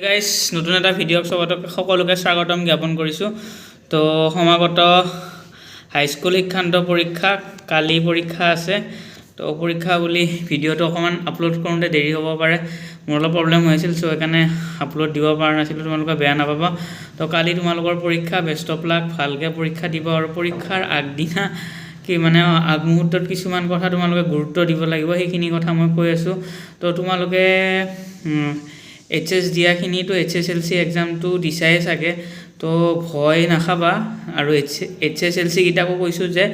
Guys নতুন এটা video' সকলোকে স্বাগতম জ্ঞাপন কৰিছোঁ। তো সমাগত হাইস্কুল শিক্ষান্ত পৰীক্ষা কালি পৰীক্ষা আছে। তো পৰীক্ষা বুলি ভিডিঅ'টো অকণমান আপলোড কৰোঁতে দেৰি হ'ব পাৰে, মোৰ অলপ প্ৰব্লেম হৈছিল, চ' সেইকাৰণে আপলোড দিব পৰা নাছিলোঁ, তোমালোকে বেয়া নাপাবা। তো কালি তোমালোকৰ পৰীক্ষা, বেষ্ট অফ লাক, ভালকৈ পৰীক্ষা দিব। আৰু পৰীক্ষাৰ আগদিনা কি মানে আগমুহূৰ্তত কিছুমান কথা তোমালোকে গুৰুত্ব দিব লাগিব, সেইখিনি কথা মই কৈ আছোঁ। তো তোমালোকে HS দিয়াখিনিতো HSLC এক্সামটো দিছাই চাগে, তো ভয় নাখাবা। আৰু HSLC কেইটাকো কৈছোঁ যে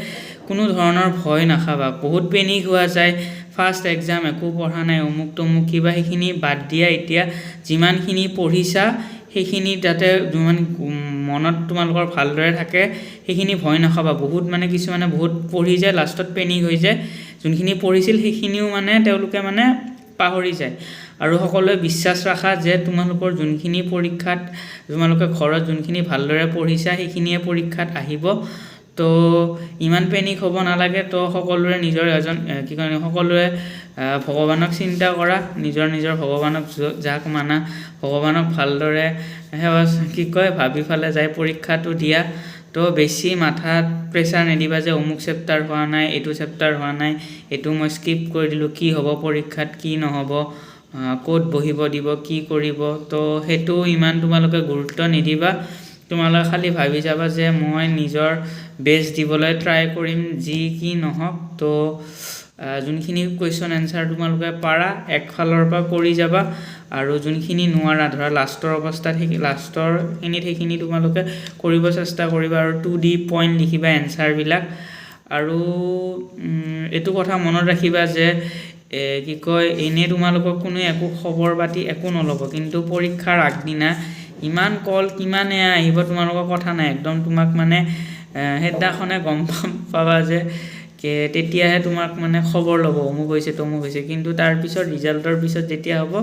কোনো ধৰণৰ ভয় নাখাবা, বহুত পেনিক হোৱা যায়, ফাৰ্ষ্ট এক্সাম একো পঢ়া নাই অমুক তমুক কিবা, সেইখিনি বাদ দিয়া। এতিয়া যিমানখিনি পঢ়িছা সেইখিনি যাতে যিমান মনত তোমালোকৰ ভালদৰে থাকে সেইখিনি ভয় নাখাবা। বহুত মানে কিছুমানে বহুত পঢ়ি যায়, লাষ্টত পেনিক হৈ যায়, যোনখিনি পঢ়িছিল সেইখিনিও মানে তেওঁলোকে মানে পাহৰি যায়। আৰু সকলোৱে বিশ্বাস ৰাখা যে তোমালোকৰ যোনখিনি পৰীক্ষাত তোমালোকে ঘৰত যোনখিনি ভালদৰে পঢ়িছা সেইখিনিয়ে পৰীক্ষাত আহিব। তো ইমান পেনিক হ'ব নালাগে। তো সকলোৰে নিজৰ সকলোৱে ভগৱানক চিন্তা কৰা, নিজৰ ভগৱানক যাক মানা, ভগৱানক ভালদৰে ভাবি ফালে যায় পৰীক্ষাটো দিয়া। তো বেছি মাথাত প্ৰেছাৰ নিদিবা যে অমুক চেপ্টাৰ হোৱা নাই, এইটো চেপ্টাৰ হোৱা নাই, এইটো মই স্কিপ কৰি দিলোঁ, কি হ'ব পৰীক্ষাত, কি নহ'ব, ক'ত বহিব দিব, কি কৰিব। তো সেইটো ইমান তোমালোকে গুৰুত্ব নিদিবা। তোমালোকে খালি ভাবি যাবা যে মই নিজৰ বেষ্ট দিবলৈ ট্ৰাই কৰিম, যি কি নহওক। তো যোনখিনি কুৱেশ্যন এনচাৰ তোমালোকে পাৰা একফালৰ পৰা কৰি যাবা, আৰু যোনখিনি নোৱাৰা ধৰা লাষ্টৰ অৱস্থাত লাষ্টৰখিনিত সেইখিনি তোমালোকে কৰিব চেষ্টা কৰিবা। আৰু 2D পইণ্ট লিখিবা এনচাৰবিলাক। আৰু এইটো কথা মনত ৰাখিবা যে এনেই তোমালোকক কোনো একো খবৰ পাতি একো নল'ব, কিন্তু পৰীক্ষাৰ আগদিনা ইমান কল কিমান আহিব তোমালোকৰ কথা নাই, একদম তোমাক মানে সেইদিনাখনে গম পাবা যে তেতিয়াহে তোমাক মানে খবৰ ল'ব অমুক হৈছে তমুক হৈছে। কিন্তু তাৰপিছত ৰিজাল্টৰ পিছত যেতিয়া হ'ব,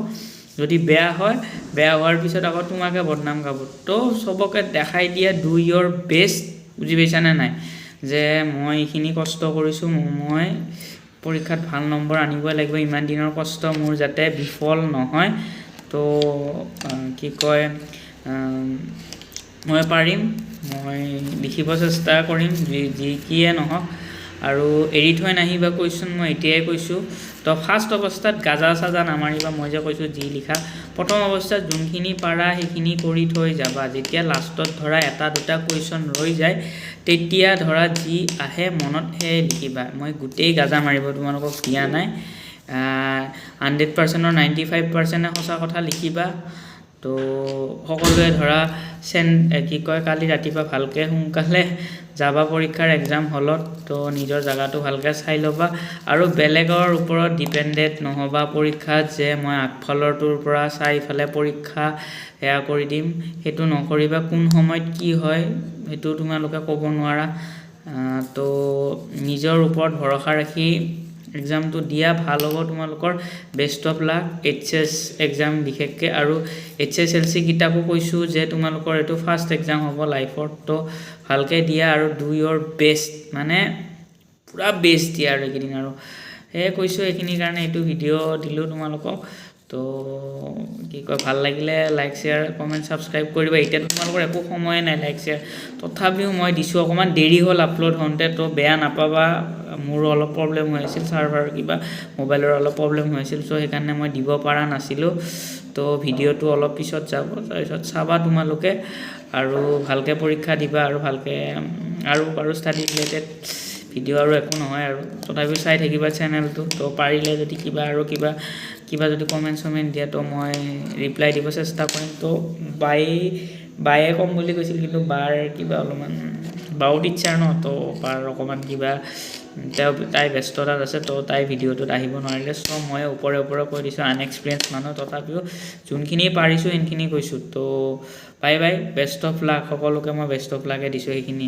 যদি বেয়া হয়, বেয়া হোৱাৰ পিছত আকৌ তোমাকে বদনাম গাব। তো চবকে দেখাই দিয়া ডু ইয়ৰ বেষ্ট, বুজি পাইছানে নাই, যে মই এইখিনি কষ্ট কৰিছোঁ, মই পৰীক্ষাত ভাল নম্বৰ আনিবই লাগিব, ইমান দিনৰ কষ্ট মোৰ যাতে বিফল নহয়। তো মই পাৰিম, মই লিখিব চেষ্টা কৰিম, যি কিয়ে নহওক। আৰু এৰি থৈ নাহিবা কুৱেশ্যন, মই এতিয়াই কৈছোঁ। তো ফাৰ্ষ্ট অৱস্থাত গাজা চাজা নামাৰিবা, মই যে কৈছোঁ যি লিখা প্ৰথম অৱস্থাত যোনখিনি পাৰা সেইখিনি কৰি থৈ যাবা। যেতিয়া লাষ্টত ধৰা এটা দুটা কুৱেশ্যন ৰৈ যায়, তেতিয়া ধৰা যি আহে মনত সেয়ে লিখিবা। মই গোটেই গাজা মাৰিব তোমালোকক দিয়া নাই, 100%ৰ 95%ে সঁচা কথা লিখিবা। তো সকলোৱে ধৰা কালি ৰাতিপুৱা ভালকৈ সোনকালে যাবা পৰীক্ষাৰ এক্সাম হলত। তো নিজৰ জেগাটো ভালকৈ চাই ল'বা, আৰু বেলেগৰ ওপৰত ডিপেণ্ডেণ্ট নহ'বা পৰীক্ষাত, যে মই আগফালৰটোৰ পৰা চাই ইফালে পৰীক্ষা সেয়া কৰি দিম, সেইটো নকৰিবা। কোন সময়ত কি হয় সেইটো তোমালোকে ক'ব নোৱাৰা। তো নিজৰ ওপৰত ভৰসা ৰাখি এক্সামটো দিয়া, ভাল হ'ব তোমালোকৰ। Best of luck HS exam বিশেষকৈ। আৰু HSLC কিতাপো কৈছোঁ যে তোমালোকৰ এইটো ফাৰ্ষ্ট এক্সাম হ'ব লাইফত, তো ভালকৈ দিয়া আৰু ডু ইয়ৰ বেষ্ট, মানে পূৰা বেষ্ট দিয়া আৰু এইকেইদিন। আৰু সেয়ে কৈছোঁ, এইখিনিৰ কাৰণে এইটো ভিডিঅ' দিলোঁ তোমালোকক। তো ভাল লাগিলে লাইক শ্বেয়াৰ কমেণ্ট ছাবস্ক্ৰাইব কৰিবা। এতিয়াতো তোমালোকৰ একো সময়ে নাই লাইক শ্বেয়াৰ, তথাপিও মই দিছোঁ, অকণমান দেৰি হ'ল আপলোড হওঁতে, তো বেয়া নাপাবা। মোৰো অলপ প্ৰব্লেম হৈ আছিল, ছাৰ্ভাৰ কিবা মোবাইলৰ অলপ প্ৰব্লেম হৈ আছিল, চ' সেইকাৰণে মই দিব পৰা নাছিলোঁ। তো ভিডিঅ'টো অলপ পিছত যাব, তাৰপিছত চাবা তোমালোকে, আৰু ভালকৈ পৰীক্ষা দিবা, আৰু ভালকৈ আৰু ষ্টাডি ৰিলেটেড ভিডিঅ' আৰু একো নহয় আৰু, তথাপিও চাই থাকিবা চেনেলটো। তো পাৰিলে যদি কিবা যদি কমেণ্ট চমেণ্ট দিয়া, তো মই ৰিপ্লাই দিব চেষ্টা কৰিম। তো বায়ে ক'ম বুলি কৈছিল, কিন্তু বাৰ কিবা অলপমান বাও টিচাৰ ন, তো বাৰ অকণমান কিবা তাই ব্যস্ততাত আছে, তো তাই ভিডিঅ'টোত আহিব নোৱাৰিলে। চ' মই ওপৰে কৈ দিছোঁ, আনএক্সপিৰিয়েঞ্চ মানুহ, তথাপিও যোনখিনি পাৰিছোঁ সেইখিনি কৈছোঁ। তো বাই, বেষ্ট অফ লাক সকলোকে, মই বেষ্ট অফ লাকে দিছোঁ সেইখিনি।